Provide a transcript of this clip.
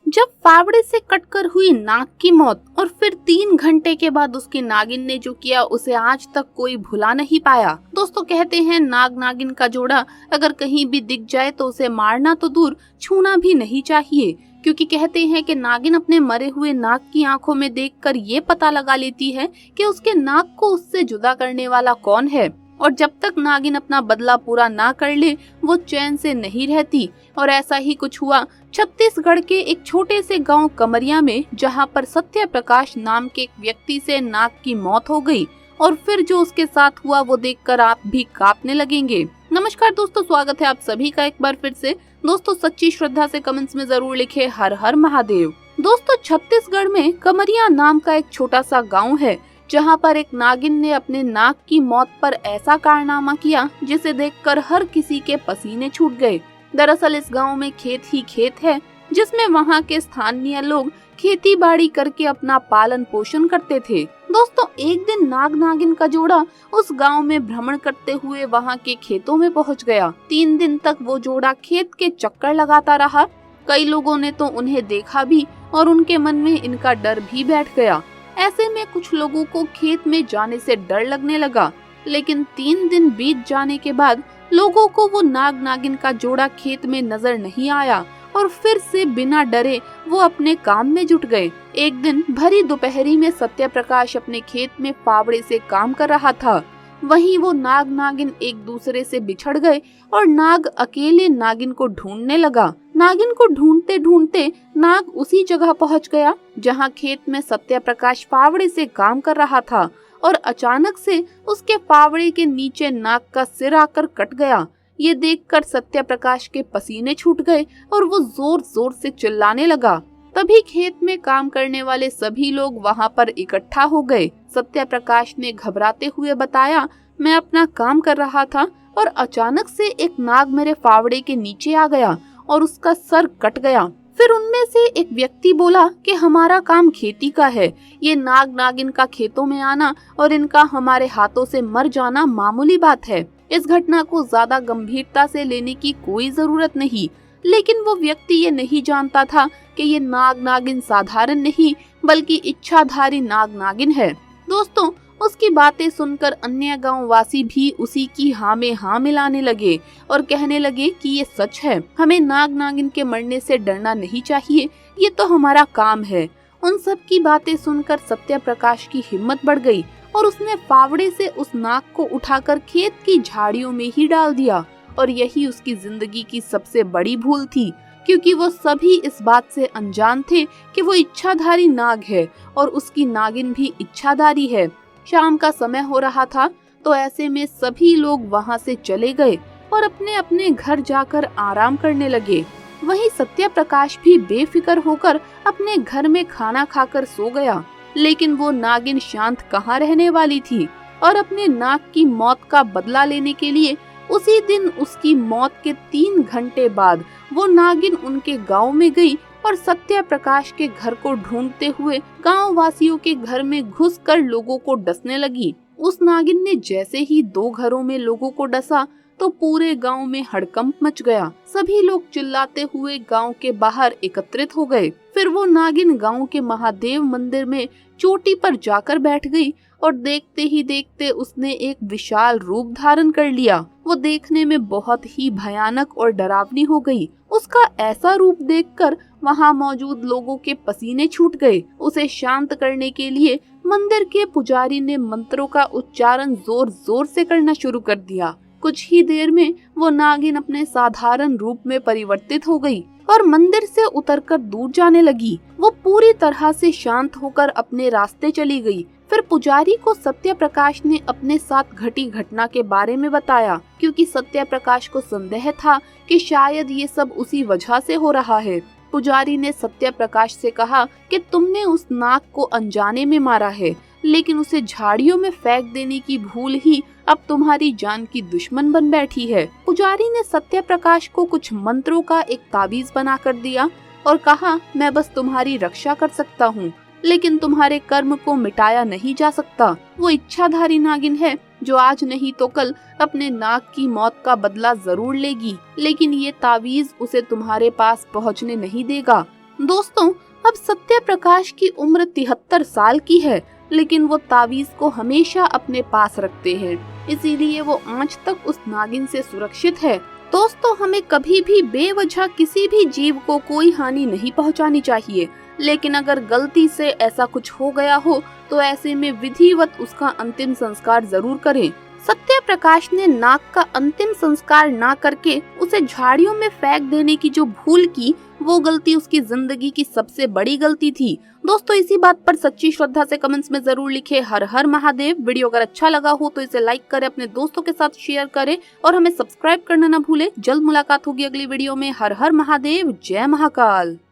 जब फावड़े से कटकर हुई नाग की मौत और फिर 3 घंटे के बाद उसकी नागिन ने जो किया उसे आज तक कोई भुला नहीं पाया। दोस्तों, कहते हैं नाग नागिन का जोड़ा अगर कहीं भी दिख जाए तो उसे मारना तो दूर, छूना भी नहीं चाहिए, क्योंकि कहते हैं कि नागिन अपने मरे हुए नाग की आंखों में देखकर ये पता लगा लेती है कि उसके नाग को उससे जुदा करने वाला कौन है। और जब तक नागिन अपना बदला पूरा ना कर ले वो चैन से नहीं रहती। और ऐसा ही कुछ हुआ छत्तीसगढ़ के एक छोटे से गांव कमरिया में, जहां पर सत्य प्रकाश नाम के एक व्यक्ति से नाग की मौत हो गई। और फिर जो उसके साथ हुआ वो देखकर आप भी कांपने लगेंगे। नमस्कार दोस्तों, स्वागत है आप सभी का एक बार फिर से। दोस्तों, सच्ची श्रद्धा से कमेंट्स में जरूर लिखे हर हर महादेव। दोस्तों, छत्तीसगढ़ में कमरिया नाम का एक छोटा सा गाँव है, जहां पर एक नागिन ने अपने नाग की मौत पर ऐसा कारनामा किया जिसे देखकर हर किसी के पसीने छूट गए। दरअसल इस गांव में खेत ही खेत है, जिसमें वहां के स्थानीय लोग खेती बाड़ी करके अपना पालन पोषण करते थे। दोस्तों, एक दिन नाग नागिन का जोड़ा उस गांव में भ्रमण करते हुए वहां के खेतों में पहुंच गया। 3 दिन तक वो जोड़ा खेत के चक्कर लगाता रहा। कई लोगों ने तो उन्हें देखा भी और उनके मन में इनका डर भी बैठ गया। ऐसे में कुछ लोगों को खेत में जाने से डर लगने लगा, लेकिन 3 दिन बीत जाने के बाद लोगों को वो नाग नागिन का जोड़ा खेत में नजर नहीं आया और फिर से बिना डरे वो अपने काम में जुट गए। एक दिन भरी दोपहरी में सत्य प्रकाश अपने खेत में फावड़े से काम कर रहा था। वहीं वो नाग नागिन एक दूसरे से बिछड़ गए और नाग अकेले नागिन को ढूंढने लगा। नागिन को ढूंढते ढूंढते नाग उसी जगह पहुंच गया जहां खेत में सत्य प्रकाश फावड़े से काम कर रहा था। और अचानक से उसके फावड़े के नीचे नाग का सिर आकर कट गया। ये देखकर सत्य प्रकाश के पसीने छूट गए और वो जोर जोर से चिल्लाने लगा। तभी खेत में काम करने वाले सभी लोग वहां पर इकट्ठा हो गए। सत्य प्रकाश ने घबराते हुए बताया, मैं अपना काम कर रहा था और अचानक से एक नाग मेरे फावड़े के नीचे आ गया और उसका सर कट गया। फिर उनमें से एक व्यक्ति बोला कि हमारा काम खेती का है, ये नाग नागिन का खेतों में आना और इनका हमारे हाथों से मर जाना मामूली बात है। इस घटना को ज्यादा गंभीरता से लेने की कोई जरूरत नहीं। लेकिन वो व्यक्ति ये नहीं जानता था कि ये नाग नागिन साधारण नहीं बल्कि इच्छाधारी नाग नागिन है। दोस्तों, उसकी बातें सुनकर अन्य गांव वासी भी उसी की हाँ में हाँ मिलाने लगे और कहने लगे कि ये सच है, हमें नाग नागिन के मरने से डरना नहीं चाहिए, ये तो हमारा काम है। उन सब की बातें सुनकर सत्य प्रकाश की हिम्मत बढ़ गई और उसने फावड़े से उस नाग को उठाकर खेत की झाड़ियों में ही डाल दिया। और यही उसकी जिंदगी की सबसे बड़ी भूल थी, क्योंकि वो सभी इस बात से अनजान थे कि वो इच्छाधारी नाग है और उसकी नागिन भी इच्छाधारी है। शाम का समय हो रहा था, तो ऐसे में सभी लोग वहां से चले गए और अपने अपने घर जाकर आराम करने लगे। वहीं सत्य प्रकाश भी बेफिक्र होकर अपने घर में खाना खाकर सो गया। लेकिन वो नागिन शांत कहाँ रहने वाली थी और अपने नाग की मौत का बदला लेने के लिए उसी दिन उसकी मौत के 3 घंटे बाद वो नागिन उनके गांव में गई और सत्य प्रकाश के घर को ढूंढते हुए गांव वासियों के घर में घुसकर लोगों को डसने लगी। उस नागिन ने जैसे ही 2 घरों में लोगों को डसा तो पूरे गांव में हड़कंप मच गया। सभी लोग चिल्लाते हुए गांव के बाहर एकत्रित हो गए। फिर वो नागिन गांव के महादेव मंदिर में चोटी पर जाकर बैठ गई और देखते ही देखते उसने एक विशाल रूप धारण कर लिया। वो देखने में बहुत ही भयानक और डरावनी हो गई। उसका ऐसा रूप देखकर वहां मौजूद लोगों के पसीने छूट गए। उसे शांत करने के लिए मंदिर के पुजारी ने मंत्रों का उच्चारण जोर जोर से करना शुरू कर दिया। कुछ ही देर में वो नागिन अपने साधारण रूप में परिवर्तित हो गई और मंदिर से उतरकर दूर जाने लगी। वो पूरी तरह से शांत होकर अपने रास्ते चली गई। फिर पुजारी को सत्य प्रकाश ने अपने साथ घटी घटना के बारे में बताया, क्योंकि सत्य प्रकाश को संदेह था कि शायद ये सब उसी वजह से हो रहा है। पुजारी ने सत्य प्रकाश से कहा कि तुमने उस नाग को अनजाने में मारा है, लेकिन उसे झाड़ियों में फेंक देने की भूल ही अब तुम्हारी जान की दुश्मन बन बैठी है। पुजारी ने सत्य प्रकाश को कुछ मंत्रों का एक ताबीज बना कर दिया और कहा, मैं बस तुम्हारी रक्षा कर सकता हूँ, लेकिन तुम्हारे कर्म को मिटाया नहीं जा सकता। वो इच्छाधारी नागिन है, जो आज नहीं तो कल अपने नाग की मौत का बदला जरूर लेगी, लेकिन ये तावीज उसे तुम्हारे पास पहुंचने नहीं देगा। दोस्तों, अब सत्य प्रकाश की उम्र 73 साल की है, लेकिन वो तावीज को हमेशा अपने पास रखते हैं, इसीलिए वो आज तक उस नागिन से सुरक्षित है। दोस्तों, हमें कभी भी बेवजह किसी भी जीव को कोई हानि नहीं पहुंचानी चाहिए, लेकिन अगर गलती से ऐसा कुछ हो गया हो तो ऐसे में विधिवत उसका अंतिम संस्कार जरूर करें। सत्य प्रकाश ने नाग का अंतिम संस्कार ना करके उसे झाड़ियों में फेंक देने की जो भूल की, वो गलती उसकी जिंदगी की सबसे बड़ी गलती थी। दोस्तों, इसी बात पर सच्ची श्रद्धा से कमेंट्स में जरूर लिखे हर हर महादेव। वीडियो अगर अच्छा लगा हो तो इसे लाइक करें, अपने दोस्तों के साथ शेयर करें और हमें सब्सक्राइब करना ना भूले। जल्द मुलाकात होगी अगली वीडियो में। हर हर महादेव, जय महाकाल।